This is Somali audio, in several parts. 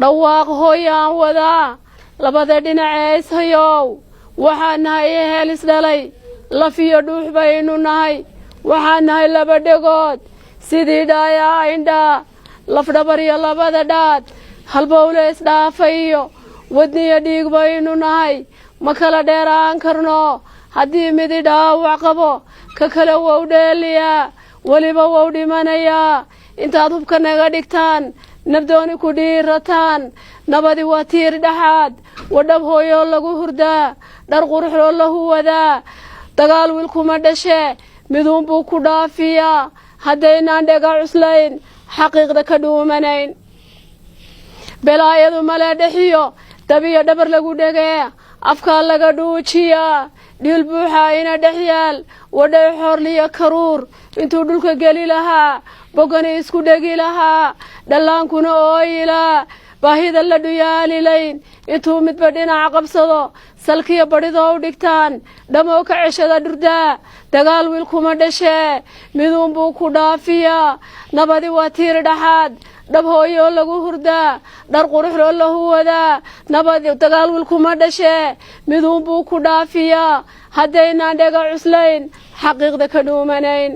dhawaaq hooyaan wadaa labada dhinacees hayow waxaan nahay ehel isdhalay lafiyo dhuux baynu nahay waxaan nahay laba dhegood sidii dhaayaa indhaa lafdhabar iyo labada dhaad halbowle isdhaafayo wadniyo dhiig baynu nahay ma kala dheeraan karno haddii midi dhaawac qabo ka kale wow dheeliyaa weliba wow dhimanayaa intaad hubka naga dhigtaan nabdooni ku dhiirataan nabadi waa tiir dhexaad wadhab hooyoo lagu hurdaa dhar quruxoo la huwadaa dagaal wiilkuma dhashe miduunbuu ku dhaafiyaa haddaynaan dhega cuslayn xaqiiqda ka dhuumanayn belaayadu male dhexiyo dabiyo dhabar lagu dhegee afkaa laga dhuujiyaa dhiil buuxaa ina dhex yaal wadhay xoorliyo karuur intuu dhulka geli lahaa bogani isku dhegi lahaa dhallaankuna ooyilaa baahida la dhuyaalilayn intuu midba dhinac qabsado salkiyo badhidoo u dhigtaan dhamow ka ceshada dhurdaa dagaal wiilkuma dhashee miduunbuu ku dhaafiyaa nabadi waa tiir dhexaad dhab hooyoo lagu hurdaa dhar quruxoo la huwadaa nabadi dagaal wiilkuma dhashee miduunbuu ku dhaafiyaa haddaynaan dhega cuslayn xaqiiqda ka dhuumanayn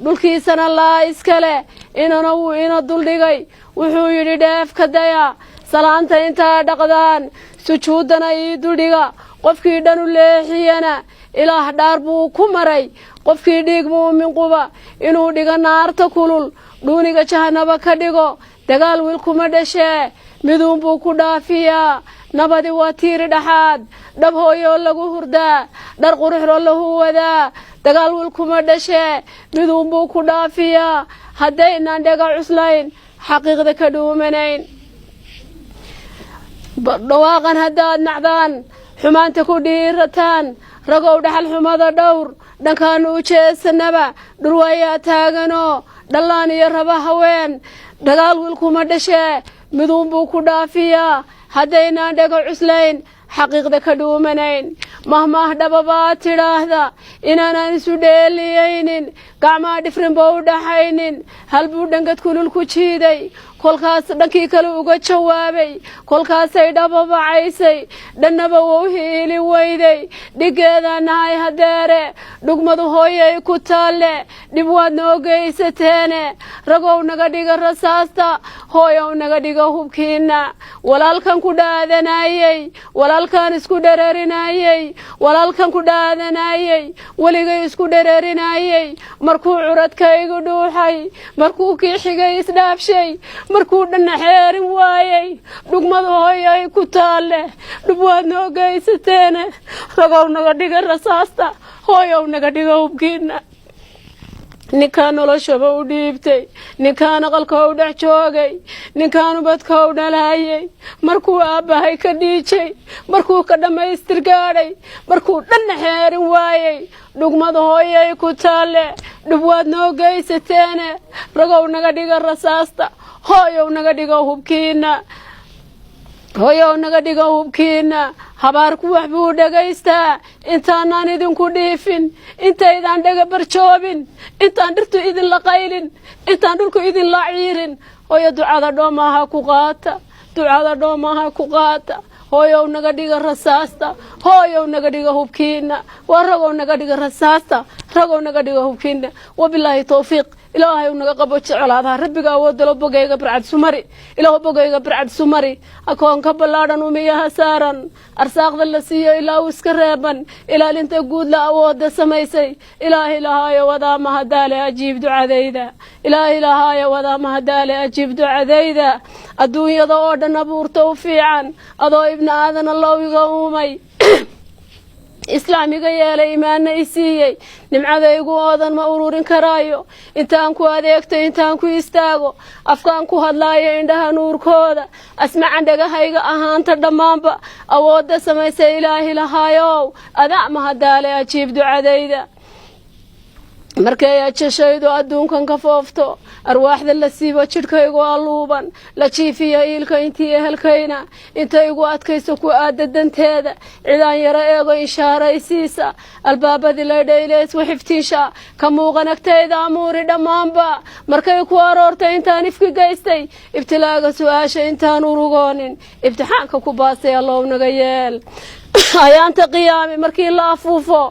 dhulkiisana laa iskale inana wuu ina duldhigay wuxuu yidhi dheef ka daya salaanta intaa dhaqdaan sujuuddana ii duldhiga qofkii dhan u leexiyana ilaah dhaar buu ku maray qofkii dhiig muumin quba inuu dhigo naarta kulul dhuuniga jahanaba ka dhigo dagaal wiilkuma dhashee miduunbuu ku dhaafiyaa nabadi waa tiiri dhexaad dhab hooyoo lagu hurdaa dhar quruxoo la huwadaa dagaal wiilkuma dhashee miduunbuu ku dhaafiyaa haddaynaan dhega cuslayn xaqiiqda ka dhuumanayn dhawaaqan haddaad nacdaan xumaanta ku dhiirataan ragow dhaxal xumada dhowr dhankaanu u jeesanaba dhurwaayaa taaganoo dhallaan iyo raba haween dagaal wiilkuma dhashee miduunbuu ku dhaafiyaa haddaynaan dhega cuslayn xaqiiqda ka dhuumanayn mahmaah dhababaa tidhaahda inaanaan isu dheeliyaynin gacmaha dhifrinba u dhaxaynin halbuu dhangad kulul ku jiiday kolkaas dhankii kale uga jawaabay kolkaasay dhababacaysay dhannaba wou hiili weyday dhigeedaa nahay hadeere dhugmadu hooyay ku taalle dhib waad noo geysateene ragow naga dhiga rasaasta hooyow naga dhiga hubkiina walaalkan ku dhaadanayey walaalkan isku dhereerinayey walaalkan ku dhaadanayey weligay isku dhereerinayey markuu curadkaygu dhuuxay markuu kii xigay isdhaafshay markuu dhanna xeerin waayey dhugmadu hooyay ku taalle dhib waad noo geysateene ragow naga dhiga rasaasta hooyow naga dhiga hubkiina ninkaan noloshaba u dhiibtay ninkaan aqalka u dhex joogay ninkaan ubadka u dhalaayay markuu aabbahay ka dhiijay markuu ka dhammaystir gaadhay markuu dhanna xeerin waayey dhugmada hooyay ku taalle dhib waad noo geysateene ragow naga dhiga rasaasta hooyow naga dhiga hubkiina hooyow naga dhiga hubkiina habaarku wax buu dhagaystaa intaanaan idinku dhiifin intaydaan dhaga barjoobin intaan dhirtu idinla qaylin intaan dhulku idinla ciirin hooyo ducada dhoomaha ku qaata ducada dhoomaha ku qaata hooyow naga dhiga rasaasta hooyow naga dhiga hubkiina waa ragow naga dhiga rasaasta ragow naga dhiga hubkiina wabilaahi tawfiiq ilaahay naga qabo jecelaadaha rabbiga awoodalo bogayga barcad sumari ilaahu bogayga barcad sumari akoonka ballaadhan umiyaha saaran arsaaqda la siiyo ilaa uu iska reeban ilaalinta guud la awooda samaysay ilaahay lahaayo wadaa mahadaale ajiib ducadayda ilaahay lahaayo wadaa mahadaale ajiib ducadayda adduunyada oo dhan abuurta u fiican adoo ibni aadan allowiga uumay islaamiga yeelay iimaanna i siiyey nimcadaygu oodan ma ururin karaayo intaan ku adeegto intaan ku istaago afkaan ku hadlaayo indhaha nuurkooda asmacan dhagahayga ahaanta dhammaanba awoodda samaysay ilaahi lahaayow adaa mahadaale ajiib ducadayda markay ajashaydu adduunkan ka foofto arwaaxda la siibo jidhkaygu alluuban la jiifiya iilka intii ehelkayna intay igu adkayso ku aada danteeda cidaan yaro eego ishaaraysiisa albaabadii laydhayleys waxiftiisha ka muuqan agtayda amuuri dhammaanba markay ku aroortay intaan ifki gaystay ibtilaaga su-aasha intaan urugoonin ibtixaanka ku baastay allow naga yeel ayaanta qiyaami markii la afuufo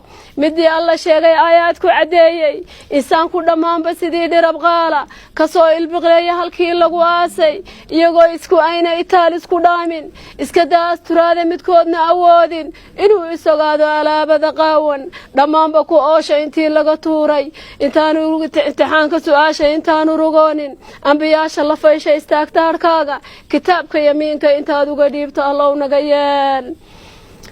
midii alla sheegay aayaadku cadeeyay insaanku dhammaanba sidii dhirab qaala kasoo ilbiqleeya halkii lagu aasay iyagoo isku ayna itaal isku dhaamin iska daas turaada midkoodna awoodin inuu isogaado alaabada qaawan dhammaanba ku oosha intii laga tuuray intaanu imtixaanka su-aasha intaanu rugoonin ambiyaasha la faysha istaagta harkaaga kitaabka yamiinka intaad uga dhiibto allow naga yeel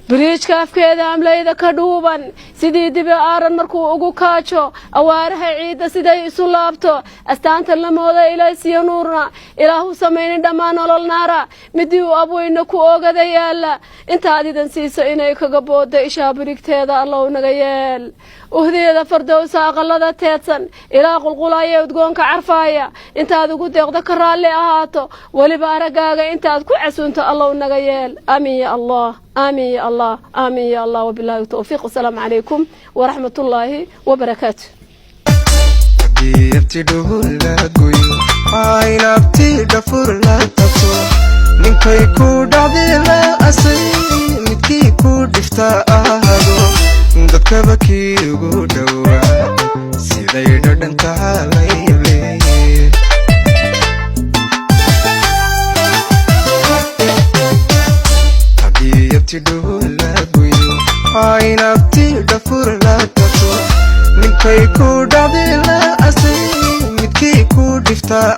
biriijka afkeeda amlayda ka dhuuban sidii dibi aaran markuu ugu kaajo awaaraha ciidda siday isu laabto astaanta la mooda ilaysiyo nuurna ilaahu samaynin dhammaan nolol naara midii uu abweyna ku oogada yaalla intaad idan siiso inay kaga boodda ishaa birigteeda allow naga yeel uhdeeda fardowsa aqalada teedsan ilaa qulqulaya udgoonka carfaaya intaad ugu deeqdo ka raalli ahaato weliba araggaaga intaad ku casunto allow naga yeel aamin ya allah آمين يا الله آمين يا الله وبالله التوفيق والسلام عليكم ورحمة الله وبركاته جيبتي دولا قوي عينبتي دفور لا تطور من كيكو دعدي لا أسي متكيكو دفتا أهدو دكا بكي قدوا سيدي دردن تعالي دولا قوي عينبتي دفور لا تطور من كيكو دعدي لا أسي متكيكو دفتا